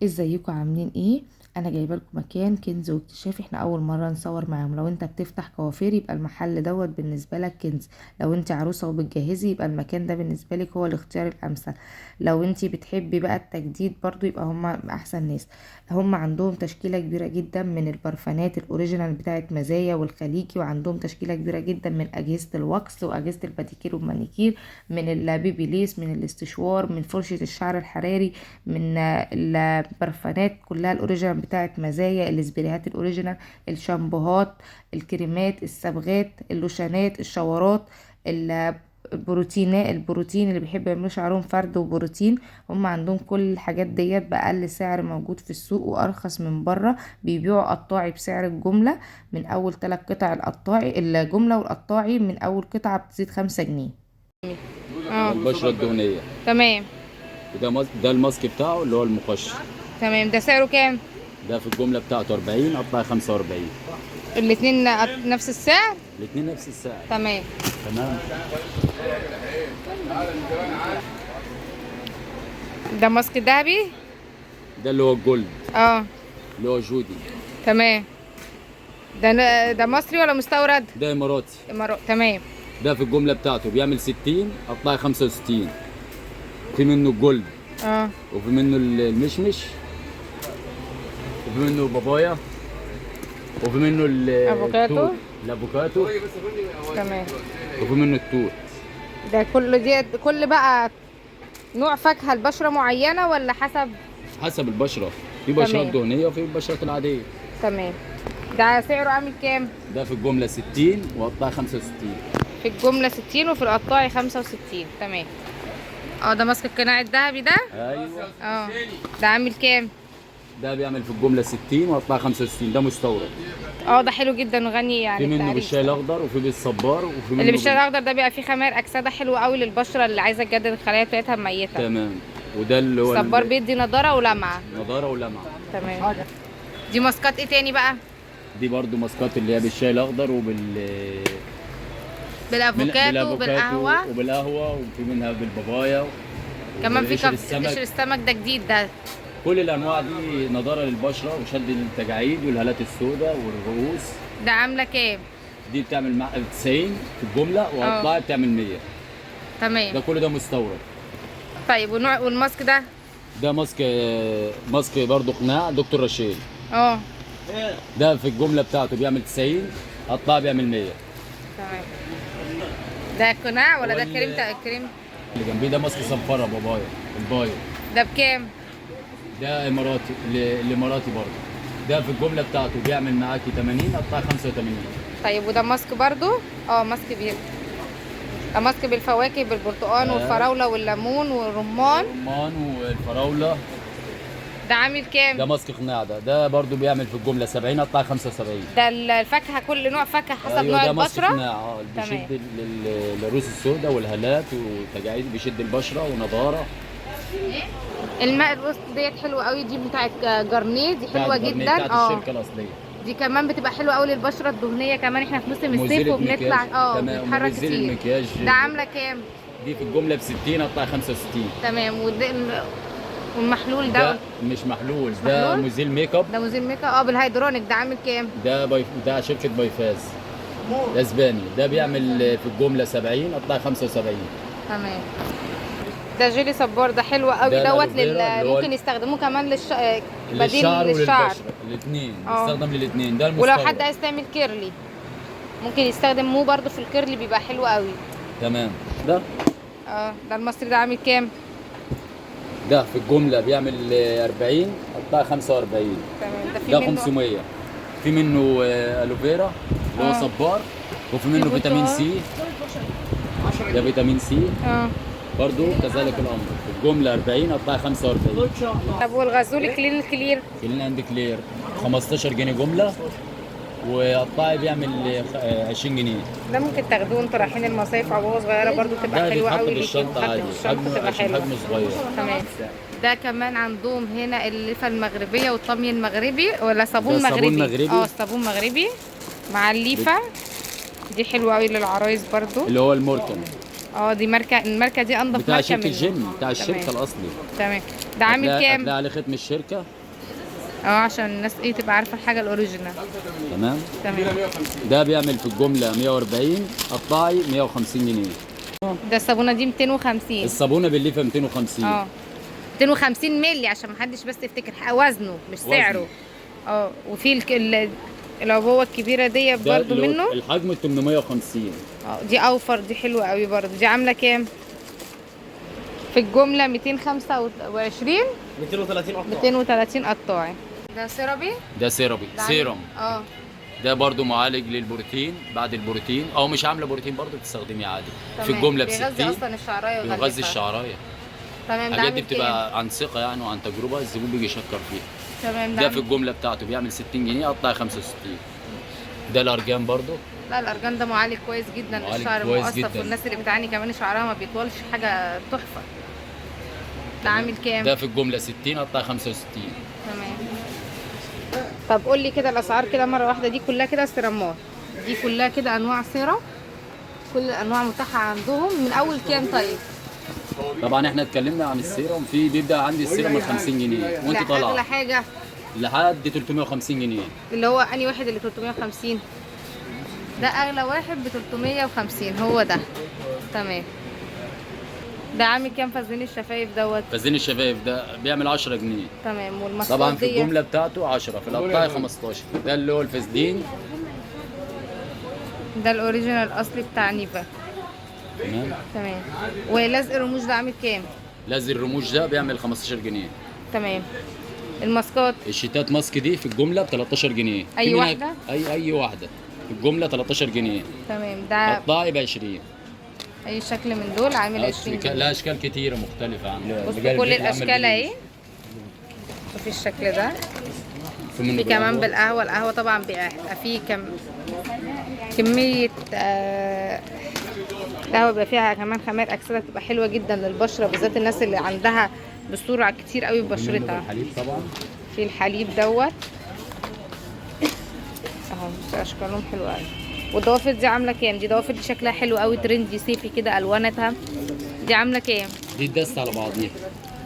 ازيكم عاملين ايه؟ انا جايبه لكم مكان كنز واكتشاف. احنا اول مره نصور معاهم. لو انت بتفتح كوافير يبقى المحل دوت بالنسبه لك كنز. لو انت عروسه وبتجهزي يبقى المكان ده بالنسبه لك هو الاختيار الامثل. لو انت بتحبي بقى التجديد برضو يبقى هم احسن ناس. هم عندهم تشكيله كبيره جدا من البرفانات الاوريجينال بتاعت مزايا والخليجي، وعندهم تشكيله كبيره جدا من اجهزه الوكس واجهزه الباديكير والمانيكير، من البيبي ليس، من الاستشوار، من فرشه الشعر الحراري، من البرفانات كلها الاوريجينال بتاعت مزايا، الاسبريهات الاوريجينال، الشامبوهات، الكريمات، الصبغات، اللوشانات، الشاورات، البروتين اللي بيحب يعملوا شعرهم فرد وبروتين. هم عندهم كل الحاجات ديت بأقل سعر موجود في السوق وأرخص من بره. بيبيعوا قطاعي بسعر الجملة، من أول 3 قطع القطاعي الجملة، والقطاعي من أول قطعة بتزيد 5 جنيه. اه البشرة الدهنية. تمام. ده الماسك بتاعه اللي هو المقشر. تمام، ده سعره كام؟ ده في الجملة بتاعته 40، قطع 45. الاتنين نفس السعر؟ الاتنين نفس السعر. تمام. تمام. ده ماسك ذهبي؟ ده اللي هو الجولد، اه اللي هو جودي. تمام. ده مصري ولا مستورد؟ ده إماراتي. تمام. ده في الجملة بتاعته بيعمل 60، قطع 65. في منه الجولد، اه وفي منه المشمش، وفي منه بابايا، وفي منه افوكاتو. التوت، الافوكاتو، تمام. وفي منه التوت. ده كل بقى نوع فاكهة لبشرة معينة ولا حسب؟ حسب البشرة، في بشرات تمام. دهنية وفي البشرات العادية. تمام. ده سعره عامل كام؟ ده في الجملة 60 وقطع 65. في الجملة 60 وفي القطاعي 65. تمام. اه ده ماسك القناع الذهبي ده؟ ايوه. اه ده عامل كام؟ ده بيعمل في الجملة 60 وقطع 65، ده مستورد. اه ده حلو جدا وغني يعني في منه التعريف. بالشاي الاخضر وفي بالصبار وفي منه اللي بالشاي الاخضر ده بيبقى فيه خمائر اكسده حلوه قوي للبشره اللي عايزه تجدد الخلايا بتاعتها ميته. تمام. وده اللي هو الصبار بيدي نضاره ولمعه. نضاره ولمعه. تمام. دي ماسكات ايه تاني بقى؟ دي برضو ماسكات اللي هي بالشاي الاخضر بالافوكاتو بالقهوه. وبالقهوه، وفي منها بالبابايا. كمان في وقشر قشر السمك ده جديد ده. كل الانواع دي نضاره للبشره وشد التجاعيد والهالات السوداء والرؤوس. ده عامله كام؟ دي بتعمل 90 في الجمله، وقطعه بتعمل 100. تمام. ده كل ده مستورد. طيب والماسك ده؟ ده ماسك برضو قناع دكتور رشيد. اه ده في الجمله بتاعته بيعمل 90، قطعه بيعمل 100. تمام. ده قناع ولا ده كريم؟ اللي جنبيه ده ماسك صنفره بابايا البايو. ده بكام؟ ده اماراتي، الاماراتي برضه. ده في الجمله بتاعته بيعمل معاكي 80، قطع 85. طيب وده ماسك برضو؟ ماسك ده ماسك بالفواكه، بالبرتقال والفراوله والليمون والرمان. الرمان والفراوله. ده عامل كام؟ ده ماسك قناع. ده برضه بيعمل في الجمله 70، قطع 75. ده الفاكهه، كل نوع فاكهه حسب أيوة، نوع ده ماسك البشره. قناع بيشد الرؤوس السوداء والهالات والتجاعيد، بيشد البشره ونضاره. الماء الوسط ديت حلوه قوي، دي بتاعت جارنيه، دي حلوه جدا. بتاعت الشركه الاصليه. دي كمان بتبقى حلوه قوي للبشره الدهنيه، كمان احنا في موسم الصيف وبنطلع بنتحرك كتير. المكياج. ده عامله كام؟ دي في الجمله ب 60، قطع 65. تمام. والمحلول ده مش محلول، ده مزيل ميك اب. ده مزيل ميك اب بالهيدرونيك، ده عامل كام؟ ده شركه بايفاز الاسباني. ده بيعمل في الجمله 70، قطع 75. تمام. ده جيلي صبار، ده حلو قوي دوت ممكن يستخدموه كمان بديل للشعر. الاثنين يستخدم للاثنين. ده المستورد. ولو حد عايز تعمل كيرلي ممكن يستخدم مو برضو في الكيرلي، بيبقى حلو قوي. تمام. ده المصري ده عامل كام؟ ده في الجمله بيعمل 40، قطع 45. تمام. ده 500. في منه الوفيرا اللي هو صبار، وفي منه فيتامين سي. ده فيتامين سي برضو كذلك الامر. في الجمله 40، قطع 45. طب والغسول كلين اند كلير 15 جنيه جمله، وقطاعي بيعمل 20 جنيه. ده ممكن تاخدوه انتوا رايحين المصايف عبوه صغيره برضو تبقى حلوه قوي ليكي. الشنطه عادي، حجمه صغير. تمام. ده كمان عندهم هنا اللفه المغربيه والطمي المغربي، ولا صابون مغربي؟ صابون مغربي مع الليفه دي حلوه قوي للعرايس برضو. اللي هو الموركن. دي الماركه دي انضف بتاع ماركه شركه منه. جيم، بتاع الشركه تمام. الاصلي. تمام. ده عامل كام؟ هتلاقي عليه ختم الشركه. عشان الناس تبقى عارفه الحاجه الاوريجينال. تمام. تمام. ده بيعمل في الجمله 140، قطاعي 150 جنيه. ده الصابونه دي 250. الصابونه بالليفه 250. 250 مللي عشان محدش بس يفتكر وزنه مش سعره. وفي العبوه الكبيره دي برضو منه. الحجم 850. دي اوفر، دي حلوه قوي برضو. دي عامله كام في الجمله؟ 225. 230 قطاعي. ده سيرابي. ده سيرابي سيرم. ده برضو معالج للبروتين، بعد البروتين او مش عامله بروتين برضو بتستخدميه عادي. تمام. في الجمله ب 60. بيغذي اصلا الشعرايه بيغذي الشعرايه. تمام. الحاجات دي بتبقى عن ثقه يعني وعن تجربه، الزبون بيجي يشكر فيها. تمام. ده في الجمله بتاعته بيعمل 60 جنيه، قطع 65. ده الارجان برضو. لا الارجان ده معالج كويس جدا للشعر المقصف، والناس اللي بتعاني كمان شعرها ما بيطولش، حاجه تحفه. ده عامل كام؟ ده في الجمله 60، قطع 65. تمام. طب قول لي كده الاسعار كده مره واحده. دي كلها كده سيرامات، دي كلها كده انواع سيرم، كل الانواع متاحه عندهم. من اول كام طيب؟ طبعا احنا اتكلمنا عن السيرم، في بيبدا عندي السيرم من 50 جنيه وانت طالعه اغلى حاجه لحد 350 جنيه. اللي هو انهي واحد؟ اللي 350 ده اغلى واحد ب 350 هو ده. تمام. ده عامل كام فازلين الشفايف دوت؟ فازلين الشفايف ده بيعمل 10 جنيه. تمام. والمصفات طبعا في الجمله بتاعته 10، في القطاعي 15. ده اللي هو الفازلين. ده الاوريجينال الاصلي بتاع نيفا. تمام. ولزق الرموش ده عامل كام؟ لزق الرموش ده بيعمل 15 جنيه. تمام. الماسكات الشيتات ماسك دي في الجمله ب 13 جنيه. اي واحده؟ اي واحده في الجمله 13 جنيه. تمام. ده قطاعي ب 20. اي شكل من دول عامل 20 جنيه. لا اشكال كتيره مختلفه عن بص كل الاشكال اهي. وفي الشكل ده في كمان بالقهوه. القهوه طبعا بيبقى فيه كميه القهوه بيبقى فيها كمان خمار اكسده بتبقى حلوه جدا للبشره، بالذات الناس اللي عندها بسرعه كتير قوي في بشرتها. الحليب طبعا. في الحليب دوت اهو، بص اشكالهم حلوه قوي. والضوافر دي عامله كام؟ دي ضوافر دي شكلها حلو قوي، ترندي صيفي كده الوانتها. دي عامله كام؟ دي الدست على بعضيها.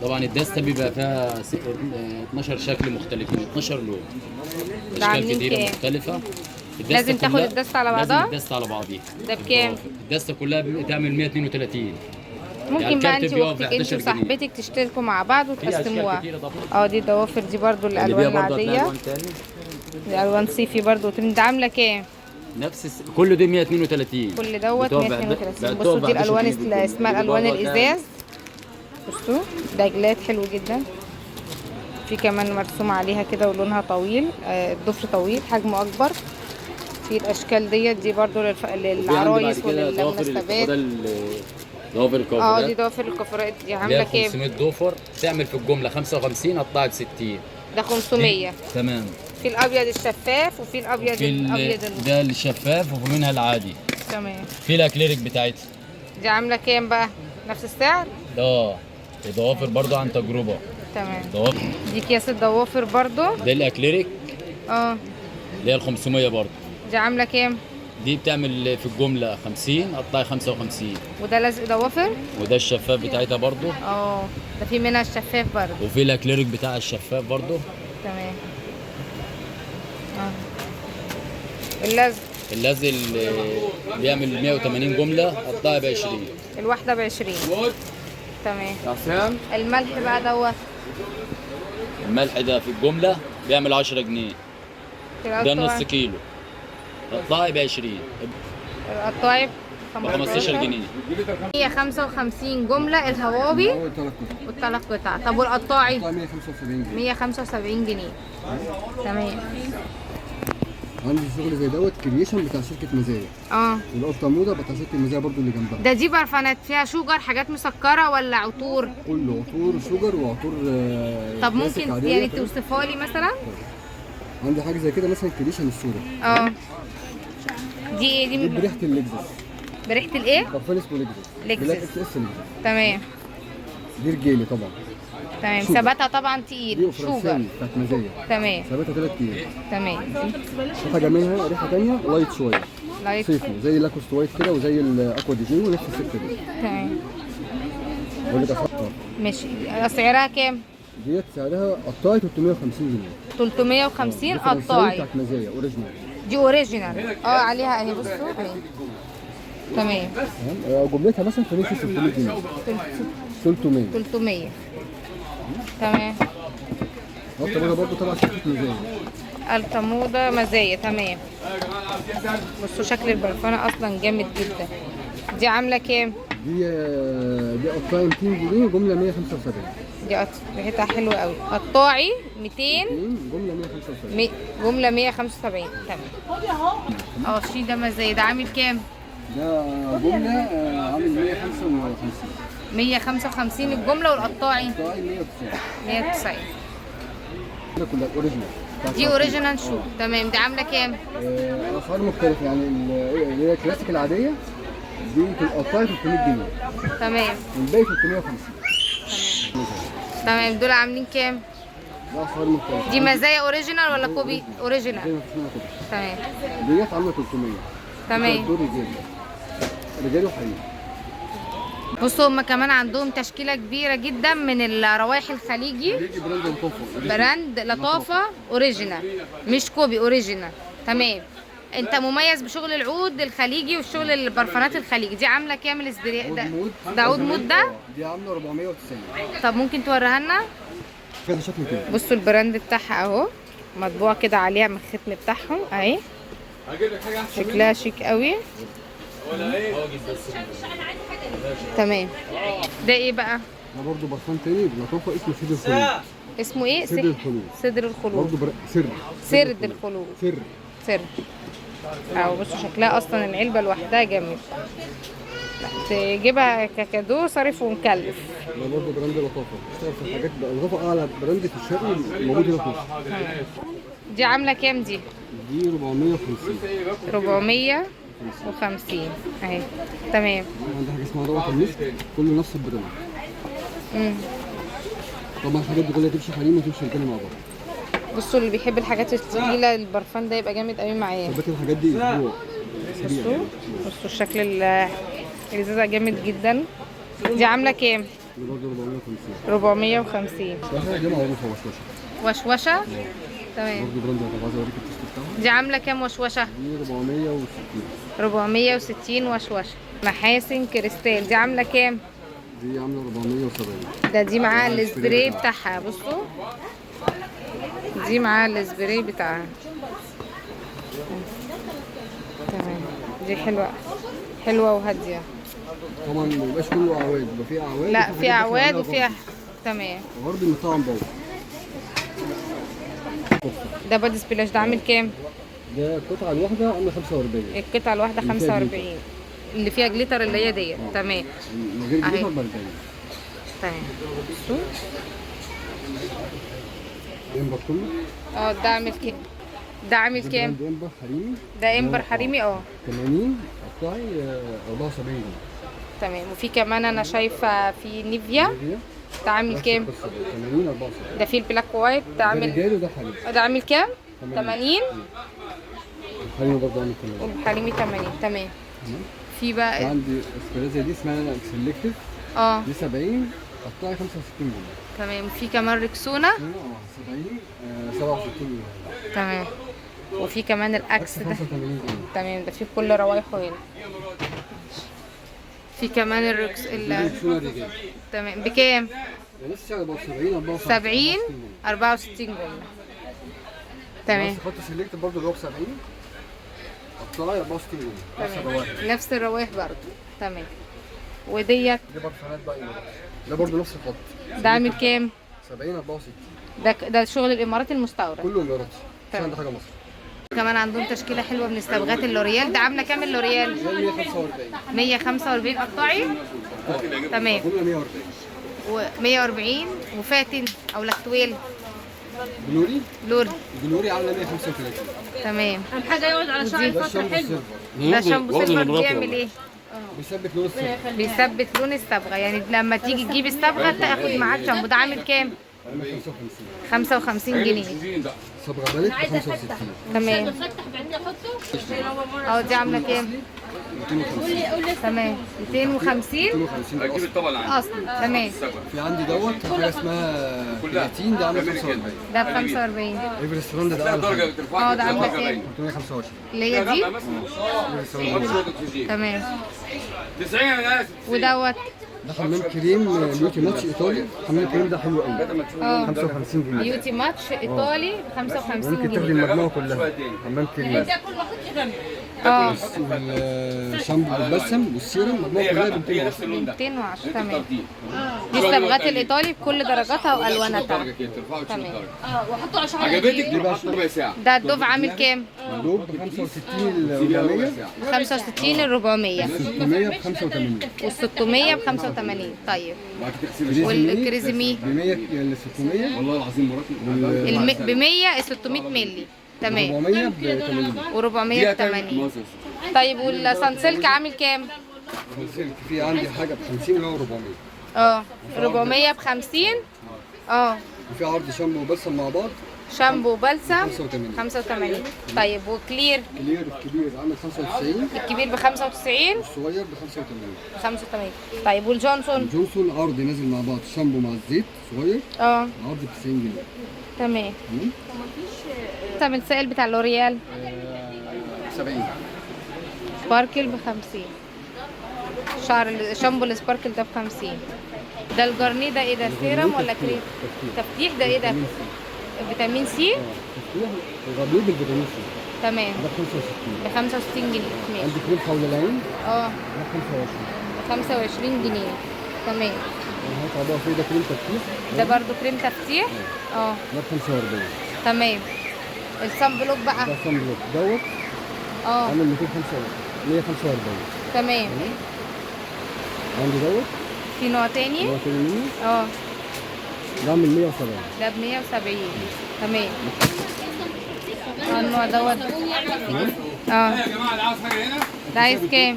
طبعا الدسته بيبقى فيها 12 شكل مختلفين، 12 لون، اشكال كتيره مختلفه. لازم تاخد الدسته على بعضها. لازم الدسته على بعضيها. ده بكام؟ الدسته كلها بتعمل 132. ممكن يعني بقى انت واختك انت وصاحبتك تشتركوا مع بعض وتقسموها. دي الضوافر دي برضو الالوان العاديه. دي الوان صيفي برضو ترند. عامله كام؟ نفس كل ده 132. كل دوت 132. بصوا دي الالوان اسمها الالوان الازاز. بصوا دجلات حلو جدا. في كمان مرسوم عليها كده ولونها طويل، الضفر طويل حجمه اكبر. في الاشكال دي برضو للعرايس وللمناسبات. ضوافر الكوافرات. دي ضوافر الكوافرات. دي عامله كام؟ 500 ضفر تعمل في الجمله 55، قطعت 60. ده 500. تمام. في الابيض الشفاف وفي الابيض ده الشفاف وفي منها العادي. تمام. في الاكليريك بتاعتها. دي عامله كام بقى؟ نفس السعر؟ الضوافر برضو عن تجربه. تمام. ضوافر. دي اكياس الضوافر برضو. ده الاكليريك. اللي هي ال 500 برضو. دي عامله كام؟ دي بتعمل في الجمله 50، قطعي 55. وده لزق ضوافر. وده الشفاف بتاعتها برضو. ده في منها الشفاف برضو. وفي الاكليريك بتاع الشفاف برضو. تمام. اللزق اللي بيعمل 180 جمله، قطعي ب 20. الواحده ب 20. تمام. الملح بقى دوت. الملح ده في الجمله بيعمل 10 جنيه. ده نص كيلو، قطعي ب 20. القطاعي ب 15 جنيه. 155 جمله الهوابي والثلاث قطع. طب والقطاعي؟ 175 جنيه. 175 جنيه. تمام. عندي شغل زي دوت كرييشن بتاع شركه مزايا. والقطه موضه بتاع شركه مزايا برضو اللي جنبها. دي برفانات فيها شوجر، حاجات مسكره ولا عطور؟ كله عطور شوجر وعطور. طب ممكن يعني توصفها لي مثلا؟ عندي حاجه زي كده مثلا كرييشن السودا. دي ايه دي؟ بريحه اللكزس. بريحه الايه؟ برفان اسمه لكزس. بلاك اس اس لكزس. تمام. دي رجالي طبعا. تمام. شوجر. ثباتها طبعا دي تقيل. شوجر. فرنساوي بتاعت مزايا، تمام ثباتها 3 ايام. تمام. في حاجه منها ريحه ثانيه لايت شويه لايت. صيفي زي لاكوست وايت كده وزي الاكوا دي جي ونفس السكه دي. تمام بقول لك اسعار ماشي. سعرها كام؟ ديت سعرها قطاعي 350 جنيه. 350 دي فرنساوي قطاعي. بتاعت مزايا اوريجينال. دي اوريجينال. عليها اهي بصوا اهي. تمام. تمام. جملتها مثلا في نص 600 جنيه. 300. 300. تمام. الطبقه برضه تبع شركه مزايا. التموضة مزايا. تمام. بصوا شكل البرفانة اصلا جامد جدا. دي عاملة كام؟ دي قطاعي 200 جنيه جمله 175. دي ريحتها حلوة قوي. قطاعي 200 جمله 175. جملة 175. تمام. شي ده مزايا. ده عامل كام؟ ده جمله عامل 155. 155 الجملة. والقطاعي قطاعي 190. 190. ده كلها اوريجينال. دي اوريجينال شو. تمام. دي عاملة كام؟ اسعار مختلفه يعني اللي هي الكلاسيك العاديه دي في القطاعي 300 جنيه تمام والباقي 350. تمام. دول عاملين كام؟ ده اسعار مختلفه. دي مزايا اوريجينال ولا كوبي؟ زي اوريجينال. ما اسمها كده. تمام ديت عامله 300. تمام. دول رجالي وحريمي. بصوا هما كمان عندهم تشكيلة كبيرة جدا من الروايح الخليجي. بيجي براند لطافه. براند لطافة اوريجينال مش كوبي، اوريجينال. تمام. انت مميز بشغل العود الخليجي والشغل البرفانات الخليجي. دي عاملة كام الازدرياء ده؟ ده عود مود ده؟ دي عامله 490. طب ممكن توريها لنا؟ كده شكل كده. بصوا البراند بتاعها اهو مطبوع كده عليها من الختم بتاعهم اهي. شكلها شيك قوي. تمام. ده ايه بقى؟ ده برضه برفان تاني لطافه اسمه سيد الخلود. اسمه ايه؟ سر الخلود. صدر الخلود. برضه سر. سرد الخلود. سر. اهو بصوا شكلها اصلا العلبه لوحدها جميل. تجيبها ككادو صارف ومكلف. ده برضه براند لطافه بيشتغل في الحاجات لطافه اعلى براند في الشرق موجود هنا في مصر. دي عامله كام دي؟ دي 450. 450 اهي. تمام. عندي حاجه اسمها روعه المسك كله نفس البراند. طبعا الحاجات دي كلها تمشي حريم وتمشي رجاله مع بعض. بصوا اللي بيحب الحاجات الثقيله البرفان ده يبقى جامد قوي معاه. ثبات الحاجات دي اسبوع. بصوا الشكل الازازه جامد جدا. دي عامله كام؟ دي برضه 450. 450. دي معروفه وشوشه. وشوشه. تمام. برضه براند انا عايز اوريك التست بتاعها. دي عامله كام وشوشه؟ دي 460. 460 وشوشه. محاسن كريستال. دي عامله كام؟ دي عامله 470. دي معاها السبراي بتاعها. بصوا دي معاها السبراي بتاعها. تمام. دي حلوه وهاديه. طبعا ما بيبقاش كله اعواد، بيبقى فيه اعواد. لا في اعواد وفيها. تمام. برضه المطعم باور. ده بادي سبلاش. ده عامل كام؟ ده القطعه الواحده عامله 45. القطعه الواحده 45 اللي فيها جليتر اللي هي ديت. تمام. من غير جليتر ب 40. تمام. بصوا امبر كله. ده عامل كام؟ ده عامل كام؟ ده امبر حريمي. ده امبر حريمي 80 قطعي 74 جنيه. تمام. وفي كمان انا شايفه في نيفيا. ده عامل كام؟ 80 74. ده في البلاك وايت. ده عامل رجالي وده حريمي. ده عامل كام؟ 80. الحريمي برضه عامل 80. والحريمي 80. تمام. في بقى عندي اسبريزا دي اسمها سيلكتيف. دي 70 قطعي 65 جنيه. تمام. في كمان ريكسونا. 70 67 جنيه. تمام. وفي كمان الاكس ده. 85 جنيه. تمام. ده فيه كل روايحه هنا. في كمان ريكسونا رجالي. تمام. بكام؟ نفس السعر برضه 70 70 64 جنيه. تمام. خط سيلكتيف برضه اللي هو ب 70 قطعي 64 جنيه. تمام. نفس الروايح برضه. تمام. وديت دي برفانات بقى ده برضه نفس الخط. ده عامل كام؟ 70 64. ده شغل الامارات المستورد. كله اماراتي. مش عندي حاجه مصر. كمان عندهم تشكيله حلوه من الصبغات اللوريال. ده عامله كام اللوريال؟ 145. 145 قطعي. تمام. كله 140. و140 وفاتن او لاكتويل. بلوري. لوري. بلوري عامله 135. تمام. اهم حاجه يقعد على شعر ده الفتره الشامبو حلو. السيلفر. ده شامبو سيلفر بيعمل ايه؟ بيثبت لون الصبغه. بيثبت لون الصبغه، يعني لما تيجي تجيب الصبغه تاخد معاه الشامبو. ده عامل كام؟ 55 جنيه. صبغه بلد ب 65. تمام. اه دي عامله كام؟ 250. تمام 250 اجيب الطبق اللي عندي اصلا. تمام. في عندي دوت حاجه اسمها كرياتين، ده عامل 45. ده ب 45. ايفرست راند ده اعلى حاجه. اه ده عامله كام؟ 325. اللي هي دي. تمام. 90 يا اسف. ودوت ده حمام كريم بيوتي ماتش ايطالي. حمام كريم ده حلو قوي. 55 جنيه. بيوتي ماتش ايطالي ب 55 ممكن تاخدي جنيه. المجموعه كلها. حمام كريم. اه والشامبو والبلسم والسيرم المجموعه كلها ب 210. 210. تمام. دي الصبغات الايطالي بكل درجاتها والواناتها. تمام. وحطوا 10 عجبتك ربع ساعه. ده الدوف عامل كام؟ دوب ب 65 ل 400. 65 ل 400 600 ب 85. وال 600 ب 85. طيب بعد كده تغسلي والكريزمي ب 100 ل 600. والله العظيم مراتي ب 100 600 مللي. تمام. 400 ب 80. و400 ب 80. طيب والسانسلك عامل كام؟ في عندي حاجه ب 50 اللي هو 400. اه 400 ب 50. اه وفي عرض شامبو وبلسم مع بعض شامبو وبلسم 85. 85. طيب وكلير كلير الكبير عامل 95. الكبير ب 95 الصغير ب 85. 85. طيب والجونسون؟ جونسون عرض نازل مع بعض شامبو مع الزيت صغير اه عرض ب 90 جنيه. تمام. طب السائل بتاع لوريال 70. سباركل ب 50. شامبو السباركل ده ب 50. ده الجرنيه ده ايه ده؟ سيرم ولا كريم؟ تفتيح. ده ايه ده؟ فيتامين سي. تفتيح الغبيب بالفيتامين سي. تمام ده ب 65. ب 65 جنيه. ماشي. عندي كريم حول العين اه ده ب 25. ب 25 جنيه. تمام. هات بقى في ده كريم تفتيح. ده برضو كريم تفتيح. اه ده ب 45. تمام. الصن بلوك بقى. ده صن بلوك دوت اه عامل 145. تمام. عندي دوت في نوع تاني؟ اللي هو تاني منه اه ده عامل 170. ده ب 170. تمام. النوع دوت. اه يا جماعه اللي عاوز حاجه هنا ده عايز كام؟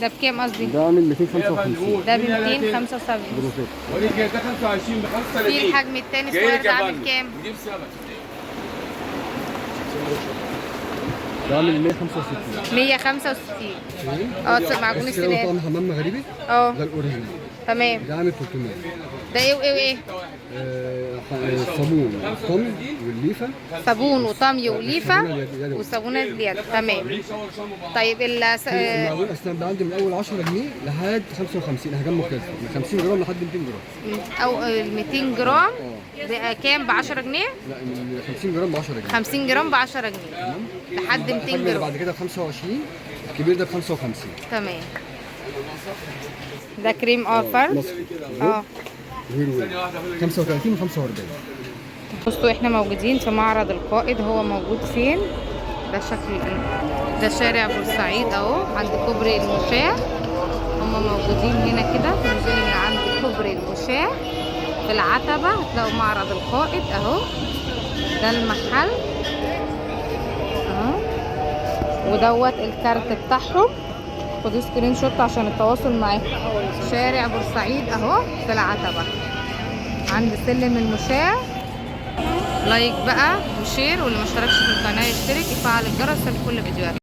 ده بكام قصدي؟ ده عامل 255. ده ب 275. بروفيت. ودي كده 25 ب 35. في الحجم التاني الصغير ده عامل كام؟ نجيب سمك ده عامل 165. 165. اه معجون بس كده السنان. طعم حمام مغربي. اه ده الاوريجينال. تمام. ده عامل 300. ده ايه وايه وايه؟ الصابون والطمي والليفه. صابون وطمي وليفه والصابونة وصابونه اليد. تمام. طيب معجون اسنان ده عندي من اول 10 جنيه لحد 55 احجام مختلفه من 50 جرام لحد 200 جرام. او 200 جرام بكام؟ ب 10 جنيه؟ لا من 50 جرام ب 10 جنيه. 50 جرام ب 10 جنيه لحد 200 الحجم اللي جرام. بعد كده ب 25. الكبير ده ب 55. تمام. ده كريم فرد. مصري. اه 35 و 45. بصوا احنا موجودين في معرض القائد. هو موجود فين؟ ده شكل ده شارع بورسعيد اهو عند كوبري المشاة. هما موجودين هنا كده. تنزلوا من عند كوبري المشاة في العتبة هتلاقوا معرض القائد اهو. ده المحل اهو. ودوت الكارت بتاعهم. خدوا سكرين شوت عشان التواصل معاكم. شارع بورسعيد اهو في العتبة عند سلم المشاة. لايك بقى وشير، واللي ما اشتركش في القناة يشترك يفعل الجرس لكل فيديوهات.